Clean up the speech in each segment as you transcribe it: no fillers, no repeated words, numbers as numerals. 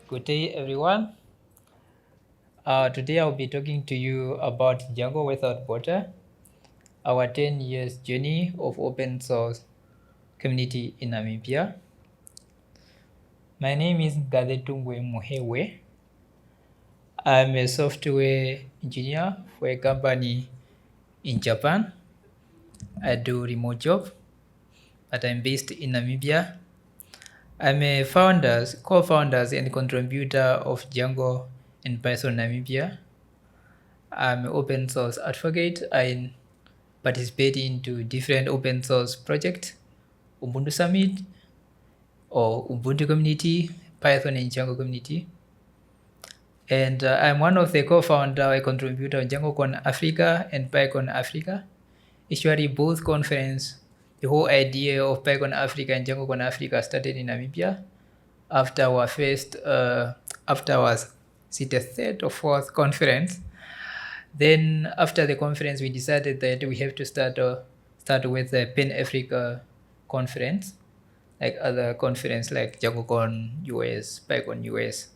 Good day, everyone. Today I'll be talking to you about Django Without Border, our 10 years journey of open source community in Namibia. My name is Ngazetungue Muheue. I'm a software engineer for a company in Japan. I do remote job, but I'm based in Namibia. I'm a co-founders and contributor of Django and Python Namibia. I'm an open source advocate. I participate into different open source projects, Ubuntu Summit or Ubuntu community, Python and Django community. And I'm one of the co-founder and contributor of DjangoCon Africa and PyCon Africa. Actually, both conference, the whole idea of PyCon Africa and DjangoCon Africa started in Namibia after our third or fourth conference. Then after the conference, we decided that we have to start with the Pan Africa conference, like other conference like DjangoCon US, PyCon US.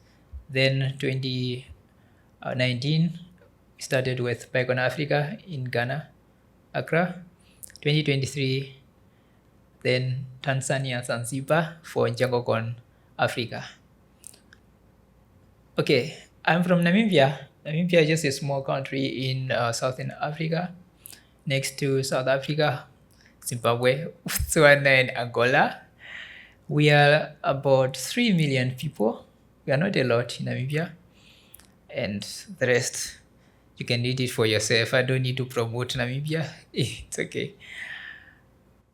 Then 2019, we started with PyCon Africa in Ghana, Accra. 2023, then Tanzania, Zanzibar for DjangoCon Africa. Okay, I'm from Namibia. Namibia is just a small country in Southern Africa, next to South Africa, Zimbabwe, Botswana, and Angola. We are about 3 million people. We are not a lot in Namibia. And the rest, you can read it for yourself. I don't need to promote Namibia. It's okay.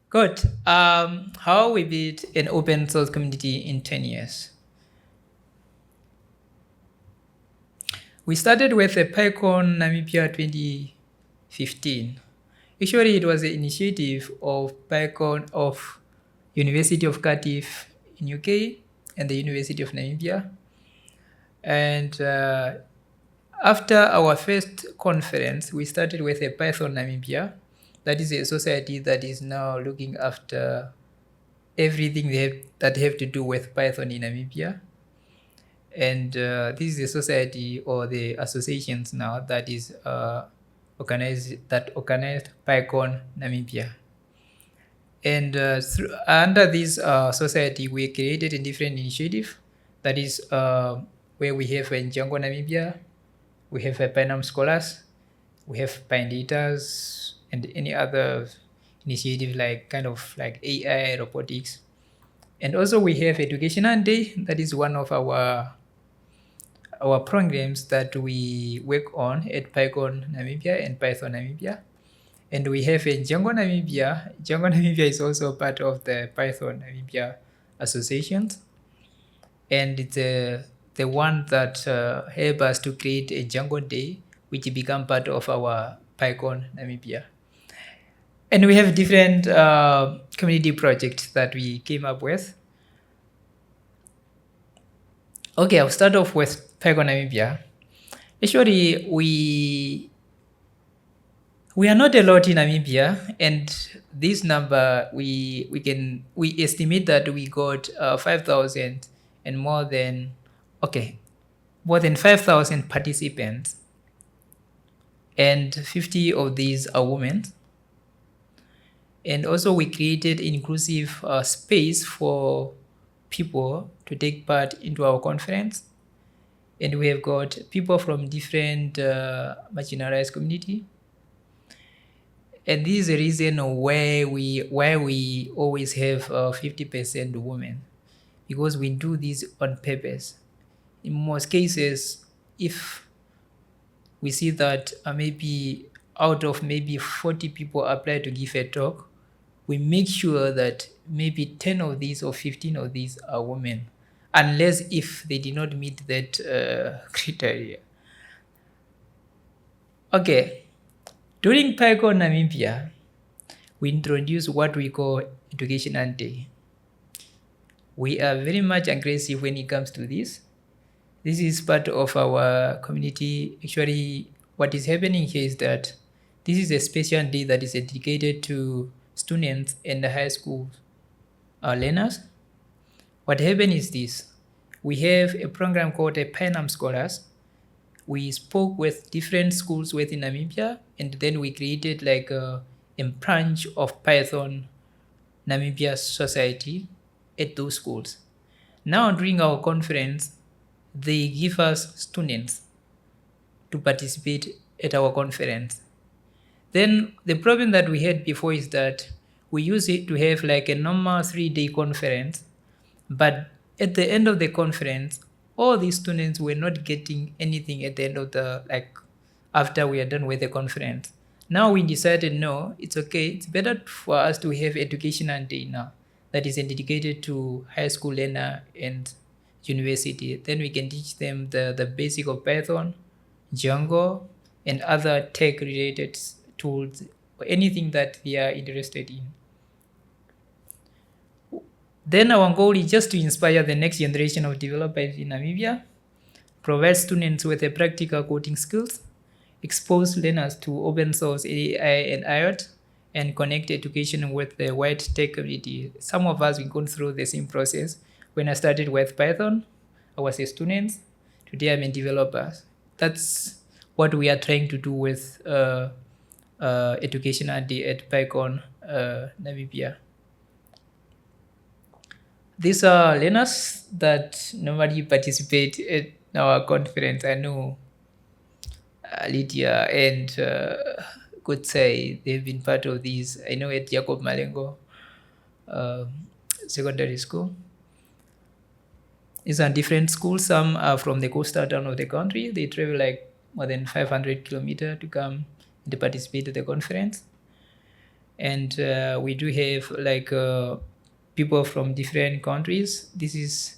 Good. How we built an open source community in 10 years. We started with the PyCon Namibia 2015. Actually, it was an initiative of PyCon of University of Cardiff in UK and the University of Namibia. And after our first conference, we started with a Python Namibia. That is a society that is now looking after everything that have to do with Python in Namibia. And this is a society or the associations now that is organized PyCon Namibia. And under this society, we created a different initiative. That is where we have in Django Namibia, we have a Pynam Scholars, we have Pindators, and any other initiative like AI, robotics. And also we have Educational Day. That is one of our programs that we work on at PyCon Namibia and Python Namibia. And we have a Django Namibia. Django Namibia is also part of the Python Namibia associations. And it's the one that helped us to create a Django Day, which become part of our PyCon Namibia. And we have different community projects that we came up with. Okay, I'll start off with PyCon Namibia. Actually, we are not a lot in Namibia, and this number we estimate that we got 5,000 and more than 5,000 participants, and 50 of these are women. And also we created inclusive space for people to take part into our conference. And we have got people from different marginalized community. And this is the reason why we always have 50% women, because we do this on purpose. In most cases, if we see that maybe out of maybe 40 people apply to give a talk, we make sure that maybe 10 of these or 15 of these are women, unless if they did not meet that criteria. Okay, during PyCon Namibia, we introduced what we call Educational Day. We are very much aggressive when it comes to this. This is part of our community. Actually, what is happening here is that this is a special day that is dedicated to students and the high school learners. What happened is this: we have a program called a Panam Scholars. We spoke with different schools within Namibia, and then we created like a branch of Python Namibia Society at those schools. Now during our conference, they give us students to participate at our conference. Then the problem that we had before is that we used it to have like a normal 3-day conference, but at the end of the conference, all these students were not getting anything at the end of the, like, after we are done with the conference. Now we decided, no, it's okay. It's better for us to have educational day now that is dedicated to high school learner and university. Then we can teach them the basic of Python, Django, and other tech related tools, or anything that they are interested in. Then our goal is just to inspire the next generation of developers in Namibia, provide students with a practical coding skills, expose learners to open source AI and IoT, and connect education with the wide tech community. Some of us, we've gone through the same process. When I started with Python, I was a student. Today I'm a developer. That's what we are trying to do with education at PyCon Namibia. These are learners that normally participate at our conference. I know Lydia and could say they've been part of these. I know at Jacob Malengo Secondary School. These are different schools. Some are from the coastal town of the country. They travel like more than 500 kilometers to come to participate at the conference. And we do have like people from different countries. This is,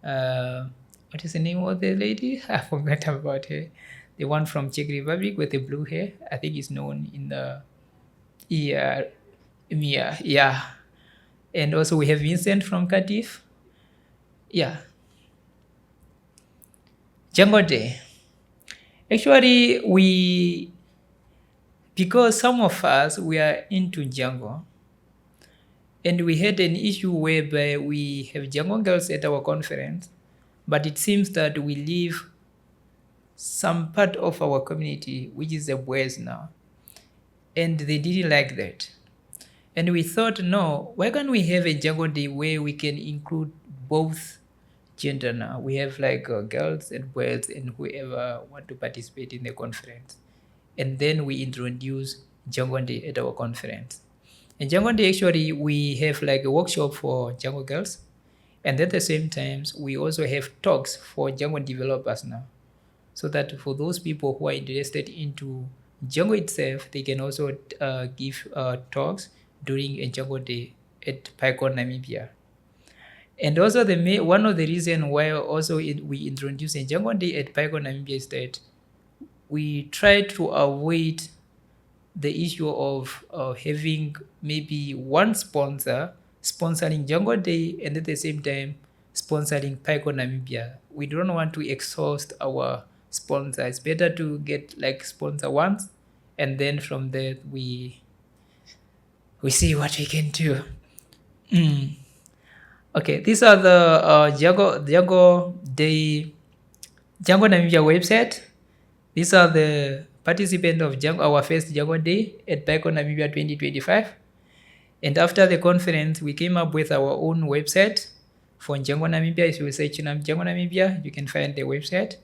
what is the name of the lady? I forgot about her. The one from Czech Republic with the blue hair. I think is known in the Mia. Yeah. And also we have Vincent from Cardiff. Yeah. Django Day. Actually, because some of us, we are into Django, and we had an issue whereby we have Django girls at our conference, but it seems that we leave some part of our community, which is the boys now, and they didn't like that. And we thought, no, why can't we have a Django Day where we can include both gender now? We have like girls and boys and whoever want to participate in the conference. And then we introduce Django Day at our conference. And Django Day, actually, we have like a workshop for Django girls. And at the same time, we also have talks for Django developers now. So that for those people who are interested into Django itself, they can also give talks during a Django Day at PyCon Namibia. And also one of the reasons why also we introduce a Django Day at PyCon Namibia is that we try to avoid the issue of having maybe one sponsor sponsoring Django Day and at the same time sponsoring PyCon Namibia. We don't want to exhaust our sponsor. It's better to get like sponsor once, and then from there we see what we can do. Okay, these are the Django Day, Django Namibia website. These are the participants of Django, our first Django Day at PyCon Namibia 2025. And after the conference, we came up with our own website for Django Namibia. If you search Django Namibia, you can find the website.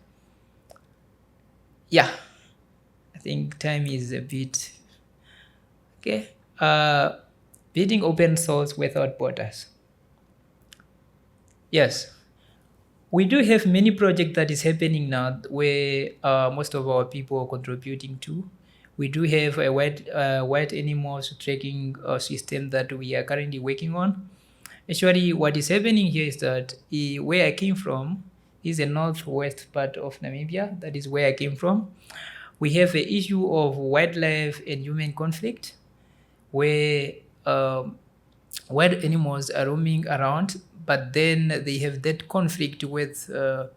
Yeah, I think time is a bit okay. Building open source without borders. Yes, we do have many projects that is happening now where most of our people are contributing to. We do have a wild animals tracking system that we are currently working on. Actually, what is happening here is that where I came from is the northwest part of Namibia. That is where I came from. We have an issue of wildlife and human conflict where wild animals are roaming around, but then they have that conflict with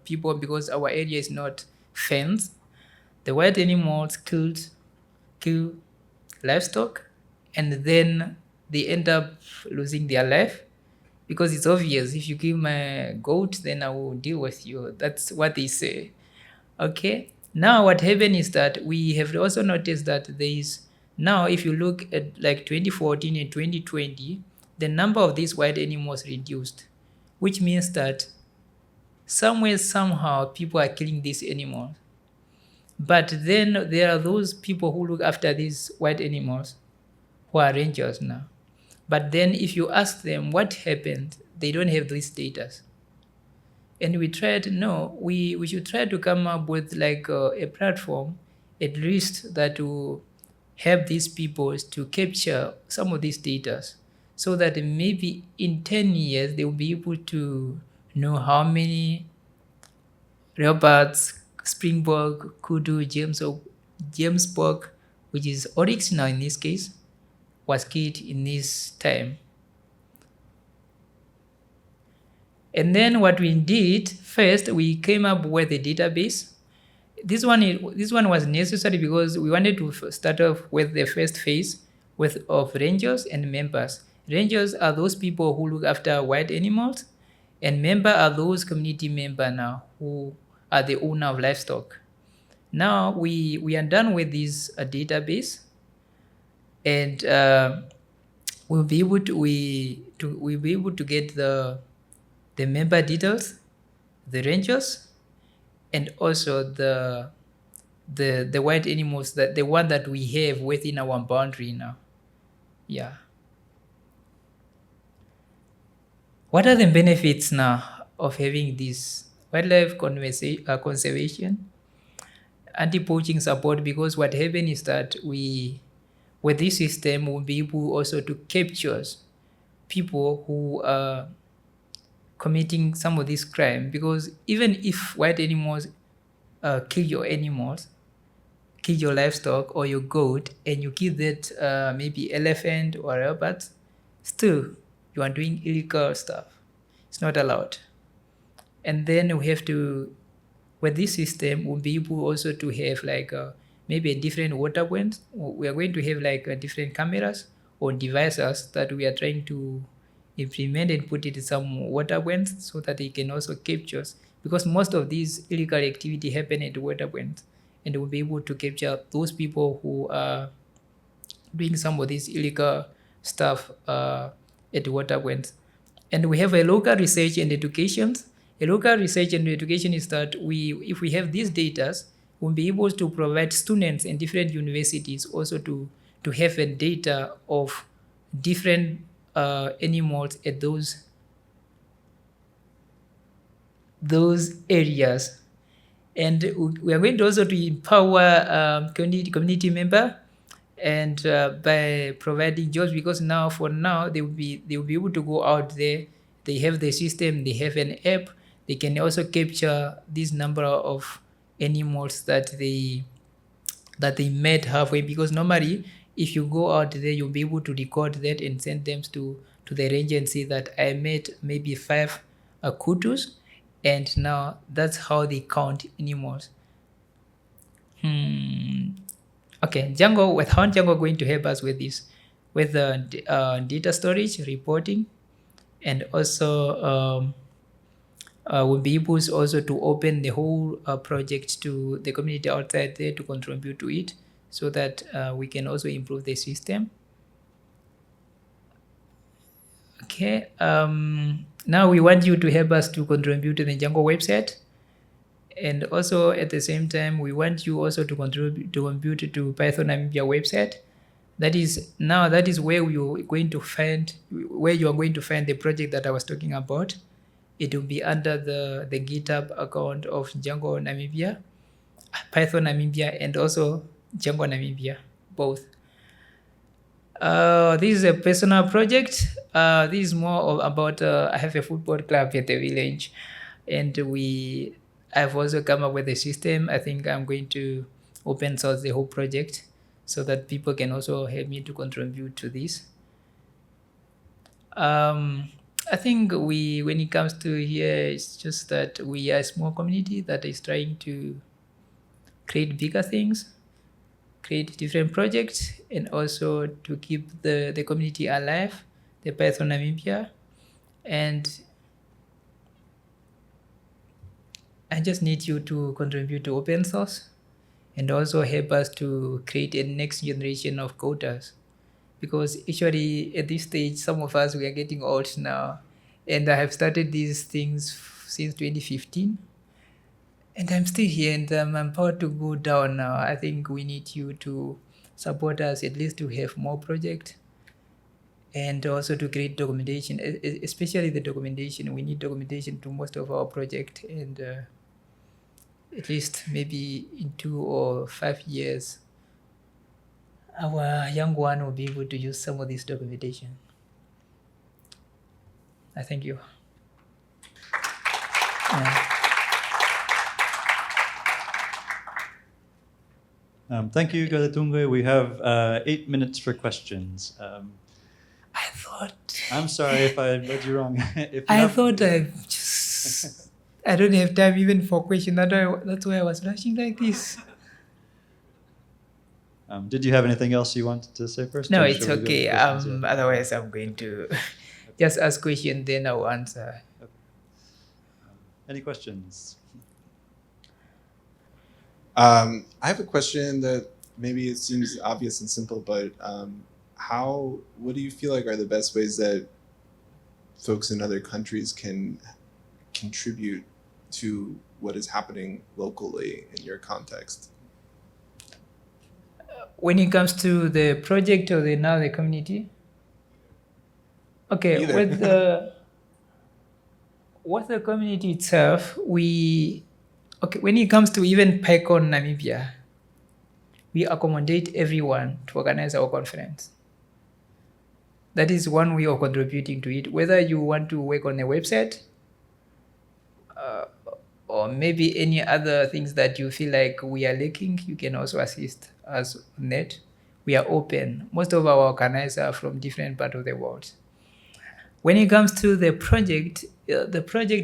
people because our area is not fenced. The wild animals kill livestock, and then they end up losing their life. because it's obvious. If you kill my goat, then I will deal with you. That's what they say. Okay. Now what happened is that we have also noticed that there is now, if you look at like 2014 and 2020, the number of these wild animals reduced, which means that somewhere somehow people are killing these animals. But then there are those people who look after these wild animals who are rangers now. But then if you ask them what happened, they don't have this status. And we tried, no, we should try to come up with like a platform at least that will help these people to capture some of these data, so that maybe in 10 years they will be able to know how many leopards, springbok, kudu, Jamesburg, which is oryx now in this case, was killed in this time. And then what we did first, we came up with a database. This one was necessary because we wanted to start off with the first phase of rangers and members. Rangers are those people who look after wild animals, and member are those community members now who are the owner of livestock. Now we are done with this database, and we'll be able to get the member details, the rangers, and also the wild animals, that the one that we have within our boundary now. Yeah. What are the benefits now of having this wildlife conservation, anti-poaching support? Because what happened is that with this system, we'll be able also to capture people who are committing some of this crime. Because even if wild animals kill your animals, kill your livestock or your goat, and you kill that maybe elephant or leopard, still you are doing illegal stuff. It's not allowed. And then we have to, with this system, we'll be able also to have like maybe a different water points. We are going to have like different cameras or devices that we are trying to implement and put it in some water points, so that they can also capture, because most of these illegal activity happen at water points, and we'll be able to capture those people who are doing some of this illegal stuff at water points. And we have a local research and education. A local research and education is that if we have these data, we'll be able to provide students in different universities also to have a data of different animals at those areas. And we are going to also to empower community member, and by providing jobs, because for now they will be able to go out there. They have the system, they have an app, they can also capture this number of animals that they met halfway. Because normally if you go out there, you'll be able to record that and send them to the ranger and say that I met maybe 5 kutus, and now that's how they count animals. Okay, Django, how Django going to help us with this, with the data storage, reporting, and also we'll be able also to open the whole project to the community outside there to contribute to it, so that we can also improve the system. Okay, now we want you to help us to contribute to the Django website. And also at the same time, we want you also to contribute to Python Namibia website. That is where you are going to find the project that I was talking about. It will be under the GitHub account of Django Namibia, Python Namibia, and also Django Namibia, both. This is a personal project. This is more about I have a football club at the village, and I've also come up with a system. I think I'm going to open source the whole project so that people can also help me to contribute to this. I think when it comes to here, it's just that we are a small community that is trying to create bigger things, create different projects, and also to keep the community alive, the Python Namibia. And I just need you to contribute to open source and also help us to create a next generation of coders. Because actually at this stage, some of us, we are getting old now. And I have started these things since 2015. And I'm still here and I'm about to go down now. I think we need you to support us at least to have more projects and also to create documentation, especially the documentation. We need documentation to most of our project, and at least maybe in 2 or 5 years, our young one will be able to use some of this documentation. I thank you. Thank you, Ngazetungue. We have 8 minutes for questions. I thought. I'm sorry if I read you wrong. Thought I just. I don't have time even for questions. That's why I was rushing like this. Did you have anything else you wanted to say first? No, or it's shall we go to okay. questions? Yeah. Otherwise, I'm going to just ask questions, then I'll answer. Okay. Any questions? I have a question that maybe it seems obvious and simple, but what do you feel like are the best ways that folks in other countries can contribute to what is happening locally in your context? When it comes to the project or the community? Okay, Either. with the community itself, when it comes to even PyCon Namibia, we accommodate everyone to organize our conference. That is one way of contributing to it. Whether you want to work on a website or maybe any other things that you feel like we are lacking, you can also assist us on that. We are open. Most of our organizers are from different parts of the world. When it comes to the project,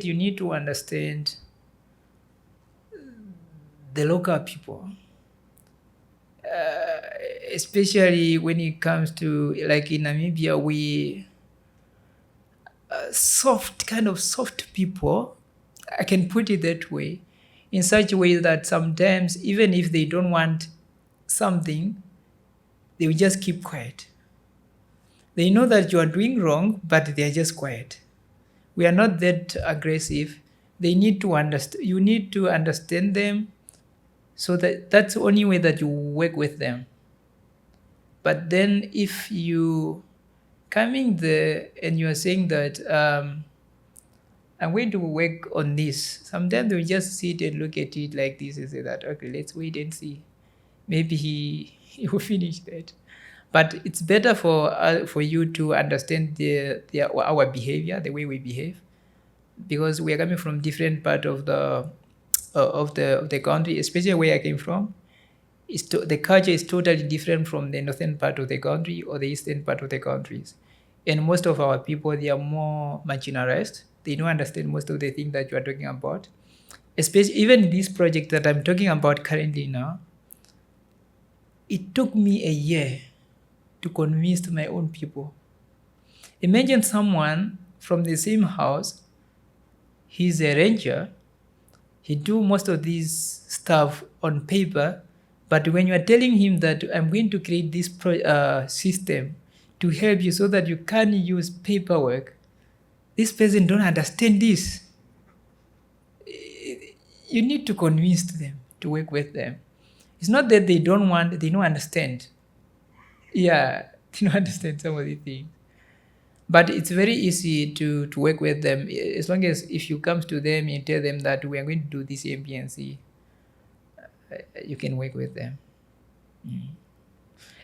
you need to understand the local people, especially when it comes to, like in Namibia, we soft people, I can put it that way, in such a way that sometimes even if they don't want something, they will just keep quiet. They know that you are doing wrong, but they are just quiet. We are not that aggressive. They need to understand. You need to understand them, so that's the only way that you work with them. But then if you coming there and you are saying that I'm going to work on this, sometimes they will just sit and look at it like this and say that, okay, let's wait and see. Maybe he will finish that. But it's better for you to understand our behavior, the way we behave, because we are coming from different part of the country, especially where I came from. The culture is totally different from the northern part of the country or the eastern part of the countries. And most of our people, they are more marginalized. They don't understand most of the things that you are talking about. Especially even this project that I'm talking about currently now, it took me a year to convince my own people. Imagine someone from the same house, he's a ranger, he do most of this stuff on paper, but when you are telling him that I'm going to create this system to help you so that you can use paperwork, this person don't understand this. You need to convince them to work with them. It's not that they don't understand. Yeah, they don't understand some of the things. But it's very easy to work with them, as long as if you come to them and tell them that we are going to do this A, B, and C, you can work with them.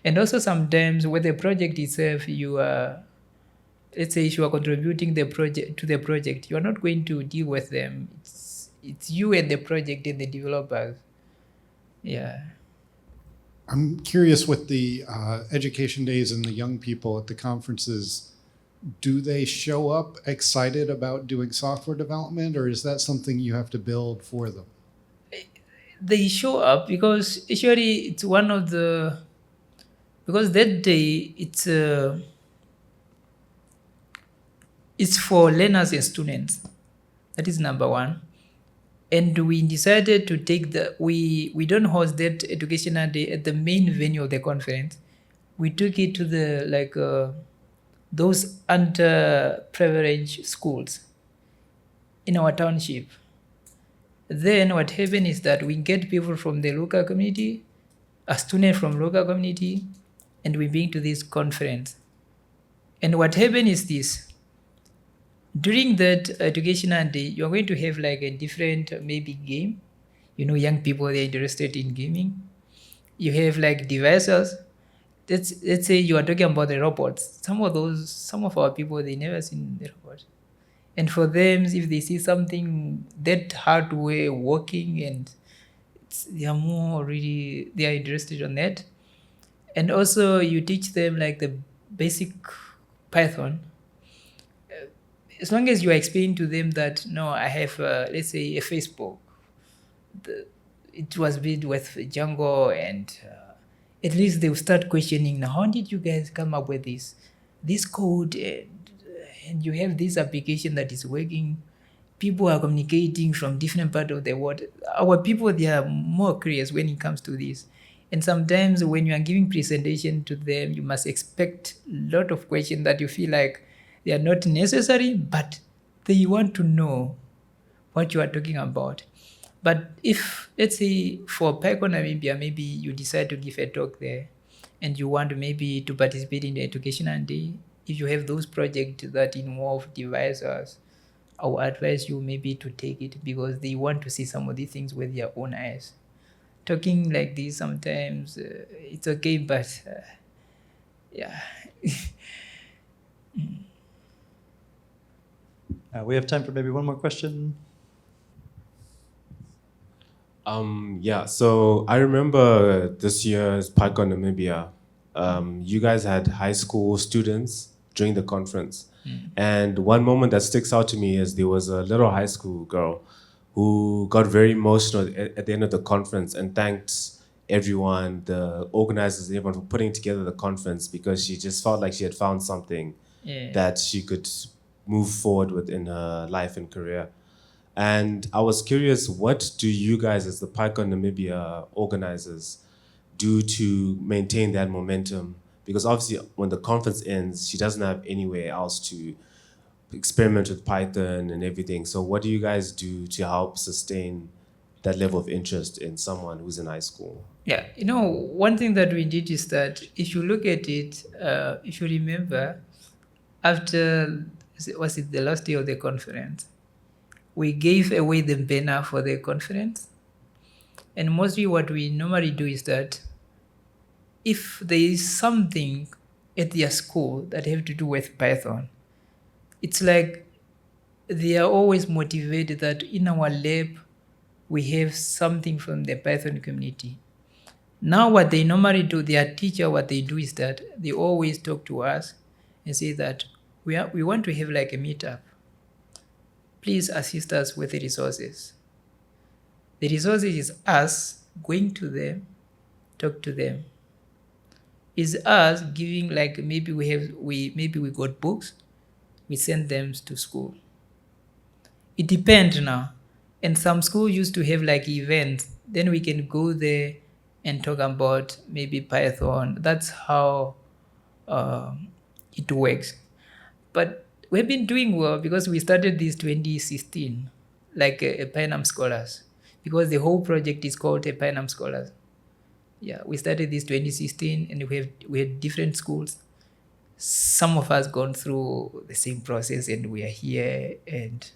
And also sometimes with the project itself, let's say if you are contributing to the project, you are not going to deal with them. It's you and the project and the developers. Yeah. I'm curious with the education days and the young people at the conferences, do they show up excited about doing software development, or is that something you have to build for them? They show up because actually it's one of the, because that day it's it's for learners and students. That is number one. And we decided to take we don't host that educational day at the main venue of the conference. We took it to the those underprivileged schools in our township. Then what happened is that we get people from the local community, a student from local community, and we bring to this conference. And what happened is this. During that educational day, you're going to have like a different maybe game. You know, young people, they're interested in gaming. You have like devices. Let's say you are talking about the robots. Some of our people, they never seen the robot. And for them, if they see something that hardware working, and they are interested on that. And also you teach them like the basic Python. As long as you are explaining to them that, no, I have, let's say, a Facebook. It was built with Django, and at least they will start questioning, now, how did you guys come up with this code? And you have this application that is working. People are communicating from different parts of the world. Our people, they are more curious when it comes to this. And sometimes when you are giving presentation to them, you must expect a lot of questions that you feel like they are not necessary, but they want to know what you are talking about. But if, let's say, for PyCon Namibia, maybe you decide to give a talk there and you want maybe to participate in the educational day, if you have those projects that involve devices, I would advise you maybe to take it, because they want to see some of these things with their own eyes. Talking like this sometimes, it's okay, but yeah. We have time for maybe one more question. Yeah, so I remember this year's PyCon Namibia, you guys had high school students during the conference. And one moment that sticks out to me is there was a little high school girl who got very emotional at the end of the conference and thanked everyone, the organizers, everyone for putting together the conference, because she just felt like she had found something that she could move forward with in her life and career. And I was curious, what do you guys as the PyCon Namibia organizers do to maintain that momentum? Because obviously when the conference ends, she doesn't have anywhere else to experiment with Python and everything. So what do you guys do to help sustain that level of interest in someone who's in high school? Yeah, one thing that we did is that if you look at it, if you remember, after, was it the last day of the conference, we gave away the banner for the conference. And mostly what we normally do is that if there is something at their school that have to do with Python, it's like they are always motivated that in our lab, we have something from the Python community. Now what they normally do, their teacher, what they do is that they always talk to us and say that we want to have like a meetup. Please assist us with the resources. The resources is us going to them, talk to them. Is us giving, like, maybe we got books, we send them to school. It depends now. And some schools used to have like events, then we can go there and talk about maybe Python. That's how it works. But we've been doing well because we started this 2016, like a Pynam Scholars, because the whole project is called a Pynam Scholars. Yeah, we started this 2016, and we had different schools. Some of us gone through the same process, and we are here. And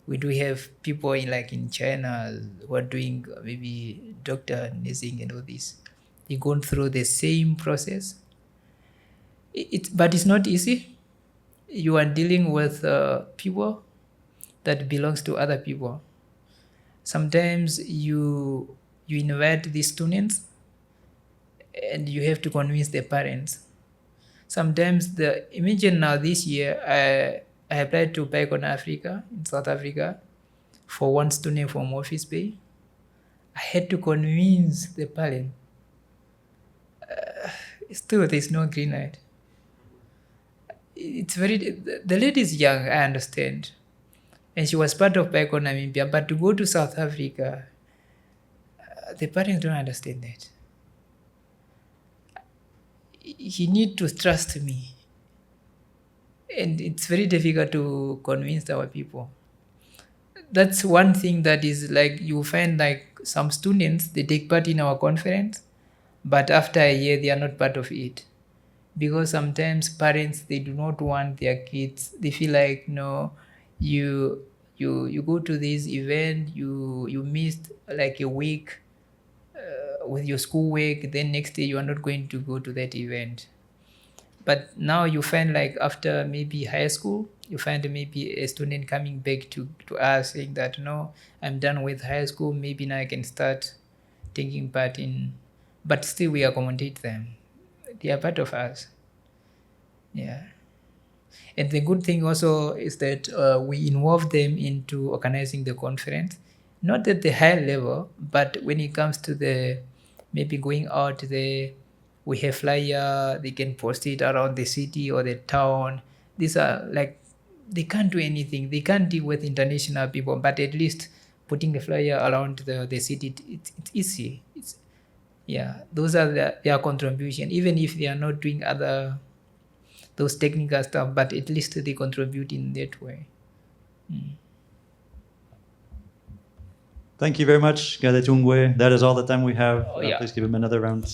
we do have people in China who are doing maybe doctor, nursing, and all this. They've gone through the same process. But it's not easy. You are dealing with people that belongs to other people. Sometimes you invite these students and you have to convince the parents. Sometimes imagine now this year, I applied to PyCon Africa in South Africa for one student from Office Bay. I had to convince the parent. Still, there's no green light. it's very, the lady is young, I understand, and she was part of PyCon Namibia, but to go to South Africa, the parents don't understand that. He need to trust me, and it's very difficult to convince our people. That's one thing that is like, you find like some students, they take part in our conference, but after a year they are not part of it, because sometimes parents, they do not want their kids, they feel like, no, you go to this event, you missed like a week with your schoolwork, then next day you are not going to go to that event. But now you find like after maybe high school, you find maybe a student coming back to us saying that, no, I'm done with high school, maybe now I can start taking part in, but still we accommodate them. They are part of us. Yeah. And the good thing also is that we involve them into organizing the conference, not at the high level, but when it comes to the maybe going out there, we have flyer, they can post it around the city or the town. These are like, they can't do anything, they can't deal with international people, but at least putting the flyer around the city, it's easy. Yeah, those are their contribution, even if they are not doing those technical stuff, but at least they contribute in that way. Thank you very much, Ngazetungue. That is all the time we have. Oh, yeah. Please give him another round.